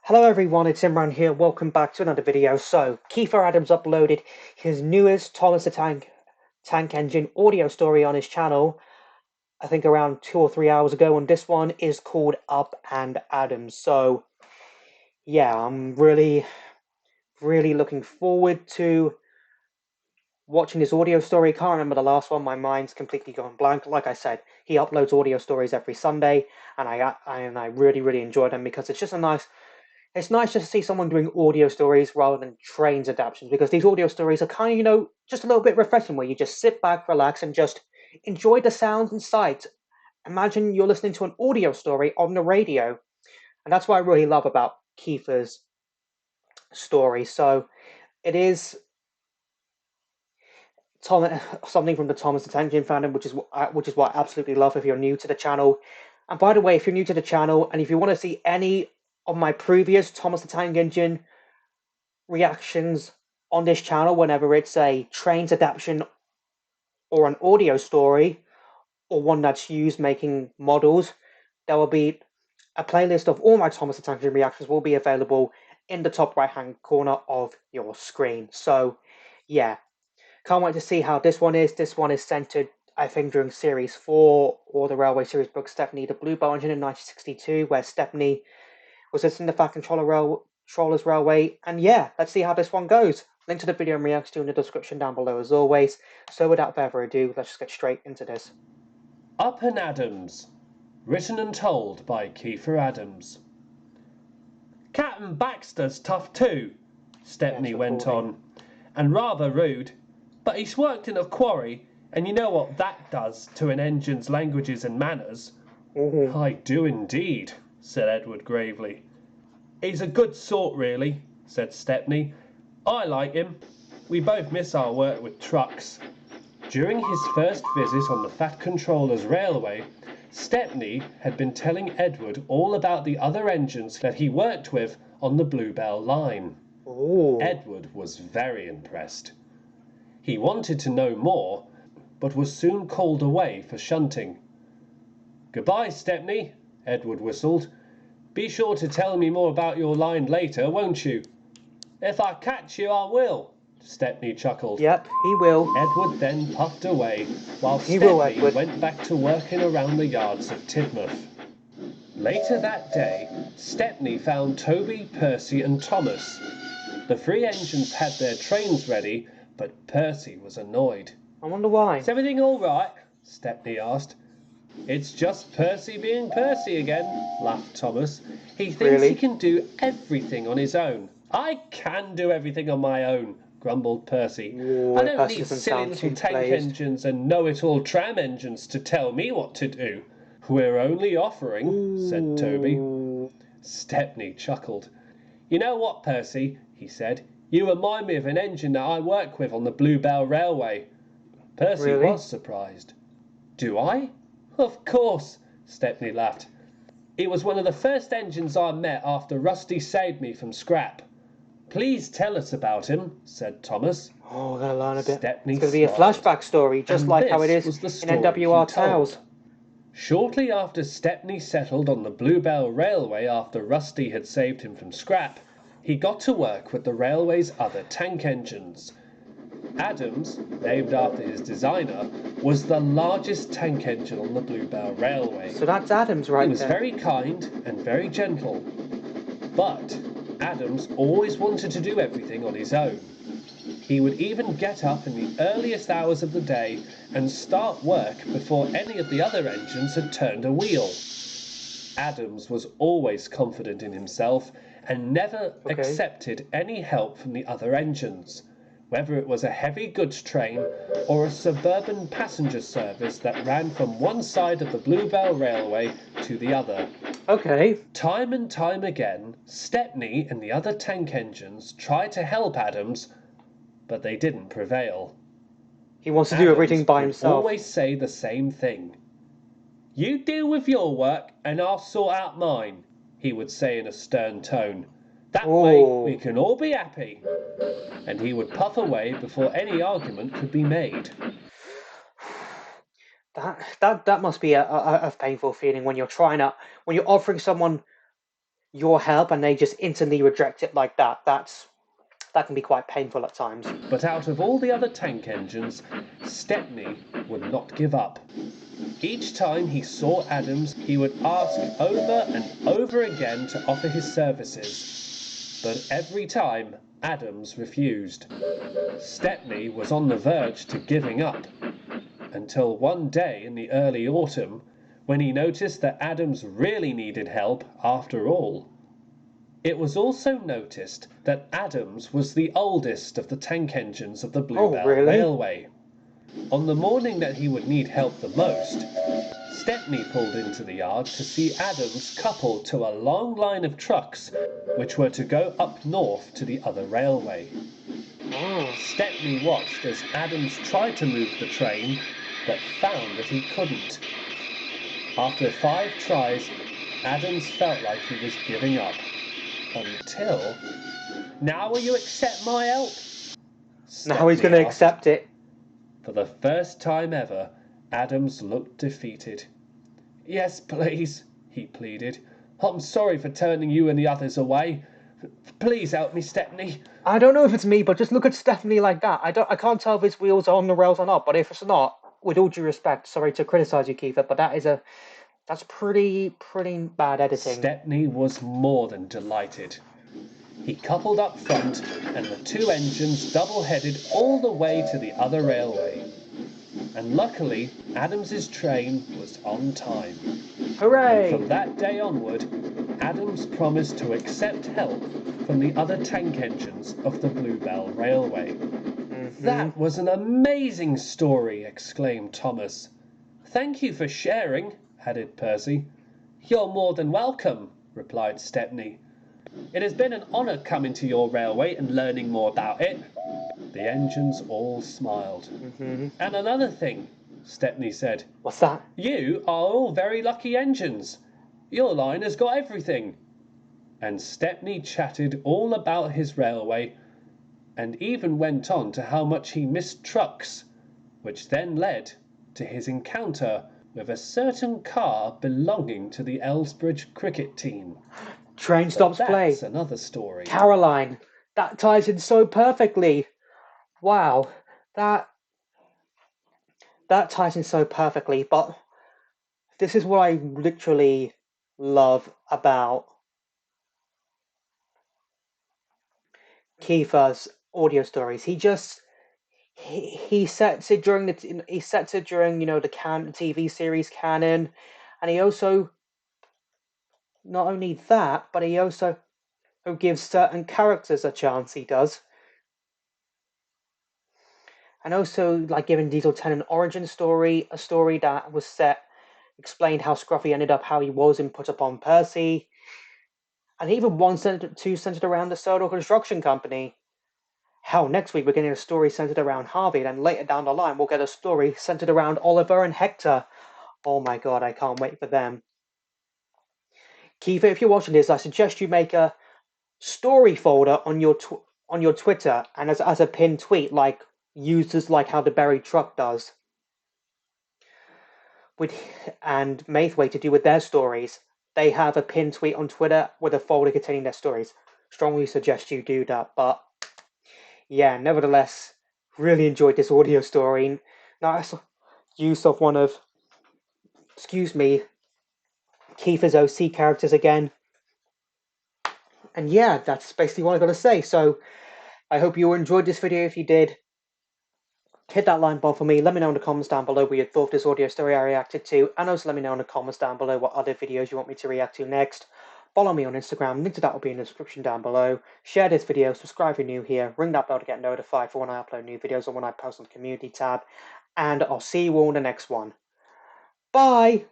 Hello everyone, it's Imran here. Welcome back to another video. So, Kiefer Adams uploaded his newest Thomas the Tank Engine audio story on his channel, I think around 2 or 3 hours ago, and this one is called Up and Adams. So, yeah, I'm really looking forward to watching this audio story. Can't remember the last one, my mind's completely gone blank. Like I said, he uploads audio stories every Sunday, and I really enjoy them because it's nice just to see someone doing audio stories rather than trains adaptations, because these audio stories are kind of, just a little bit refreshing, where you just sit back, relax, and just enjoy the sounds and sights. Imagine you're listening to an audio story on the radio, and that's what I really love about Kiefer's story. So it is Tom, something from the Thomas the Tank Engine fandom, which is what I absolutely love if you're new to the channel. And by the way, if you're new to the channel and if you want to see any of my previous Thomas the Tank Engine reactions on this channel, whenever it's a trains adaptation or an audio story or one that's used making models, there will be a playlist of all my Thomas the Tank Engine reactions will be available in the top right hand corner of your screen. So yeah, can't wait to see how this one is. This one is centered, I think, during Series 4 or the Railway Series book Stepney The Bluebell Engine in 1962, where Stepney was listening to Fat Controller's Railway. And yeah, let's see how this one goes. Link to the video and reacts to in the description down below as always. So without further ado, let's just get straight into this. Up and Adams, written and told by Kiefer Adams. Captain Baxter's tough too, Stepney went on, and rather rude, but he's worked in a quarry, and you know what that does to an engine's languages and manners. I do indeed, said Edward gravely. He's a good sort really, said Stepney. I like him. We both miss our work with trucks. During his first visit on the Fat Controller's railway, Stepney had been telling Edward all about the other engines that he worked with on the Bluebell line. Edward was very impressed. He wanted to know more, but was soon called away for shunting. Goodbye, Stepney, Edward whistled. Be sure to tell me more about your line later, won't you? If I catch you, I will, Stepney chuckled. Yep, he will. Edward then puffed away, while Stepney went back to working around the yards of Tidmouth. Later that day, Stepney found Toby, Percy and Thomas. The three engines had their trains ready, but Percy was annoyed. I wonder why. Is everything all right? Stepney asked. It's just Percy being Percy again, laughed Thomas. He thinks he can do everything on his own. I can do everything on my own, grumbled Percy. I don't need silly little tank engines and know-it-all tram engines to tell me what to do. We're only offering, said Toby. Stepney chuckled. You know what, Percy, he said. You remind me of an engine that I work with on the Bluebell Railway. Percy was surprised. Do I? Of course, Stepney laughed. It was one of the first engines I met after Rusty saved me from scrap. Please tell us about him, said Thomas. Oh, we're going to learn a bit. Stepney it's going to be a flashback story, just like how it is in NWR Tales. Shortly after Stepney settled on the Bluebell Railway after Rusty had saved him from scrap, he got to work with the railway's other tank engines. Adams, named after his designer, was the largest tank engine on the Bluebell Railway. So that's Adams right there. He was very kind and very gentle. But Adams always wanted to do everything on his own. He would even get up in the earliest hours of the day and start work before any of the other engines had turned a wheel. Adams was always confident in himself and never accepted any help from the other engines, whether it was a heavy goods train or a suburban passenger service that ran from one side of the Bluebell Railway to the other. Time and time again, Stepney and the other tank engines tried to help Adams, but they didn't prevail. He wants to do everything by himself. Would always say the same thing. You deal with your work and I'll sort out mine, he would say in a stern tone. That way we can all be happy. And he would puff away before any argument could be made. That must be a painful feeling when you're offering someone your help and they just instantly reject it like that, that can be quite painful at times. But out of all the other tank engines, Stepney would not give up. Each time he saw Adams, he would ask over and over again to offer his services. But every time, Adams refused. Stepney was on the verge to giving up, until one day in the early autumn, when he noticed that Adams really needed help after all. It was also noticed that Adams was the oldest of the tank engines of the Bluebell Railway. On the morning that he would need help the most, Stepney pulled into the yard to see Adams coupled to a long line of trucks which were to go up north to the other railway. Stepney watched as Adams tried to move the train, but found that he couldn't. After 5 tries, Adams felt like he was giving up. Until... "Now will you accept my help?" Now he's going to accept it. For the first time ever, Adams looked defeated. "Yes, please," he pleaded. "I'm sorry for turning you and the others away. Please help me, Stepney." I don't know if it's me, but just look at Stephanie like that. I can't tell if his wheels are on the rails or not, but if it's not, with all due respect, sorry to criticize you, Kiefer, but that's pretty bad editing. Stepney was more than delighted. He coupled up front, and the 2 engines double-headed all the way to the other railway. And luckily, Adams's train was on time. Hooray! And from that day onward, Adams promised to accept help from the other tank engines of the Bluebell Railway. "That was an amazing story!" exclaimed Thomas. "Thank you for sharing," added Percy. "You're more than welcome," replied Stepney. "It has been an honour coming to your railway and learning more about it." The engines all smiled. "And another thing," Stepney said. "What's that?" "You are all very lucky engines. Your line has got everything." And Stepney chatted all about his railway, and even went on to how much he missed trucks, which then led to his encounter with a certain car belonging to the Elsbridge cricket team. Train stops play. That's another story. Caroline. That ties in so perfectly. Wow. That ties in so perfectly, but this is what I literally love about Kiefer's audio stories. He sets it during the TV series canon, and he also, not only that, but he also gives certain characters a chance. He does, and also like giving Diesel 10 an origin story, a story that was explained how Scruffy ended up how he was and put upon Percy, and even one centered around the Soda Construction Company. Hell, next week we're getting a story centered around Harvey, then later down the line we'll get a story centered around Oliver and Hector. Oh my god, I can't wait for them. Kiefer, if you're watching this, I suggest you make a story folder on your Twitter, and as a pinned tweet, like uses like how the Buried Truck does. And Maithway to do with their stories. They have a pinned tweet on Twitter with a folder containing their stories. Strongly suggest you do that, but yeah, nevertheless, really enjoyed this audio story. Nice use of one of, Kiefer's OC characters again. And yeah, that's basically what I've got to say. So, I hope you enjoyed this video. If you did, hit that like button for me. Let me know in the comments down below what you thought of this audio story I reacted to. And also let me know in the comments down below what other videos you want me to react to next. Follow me on Instagram, link to that will be in the description down below. Share this video, subscribe if you're new here, ring that bell to get notified for when I upload new videos or when I post on the community tab. And I'll see you all in the next one. Bye!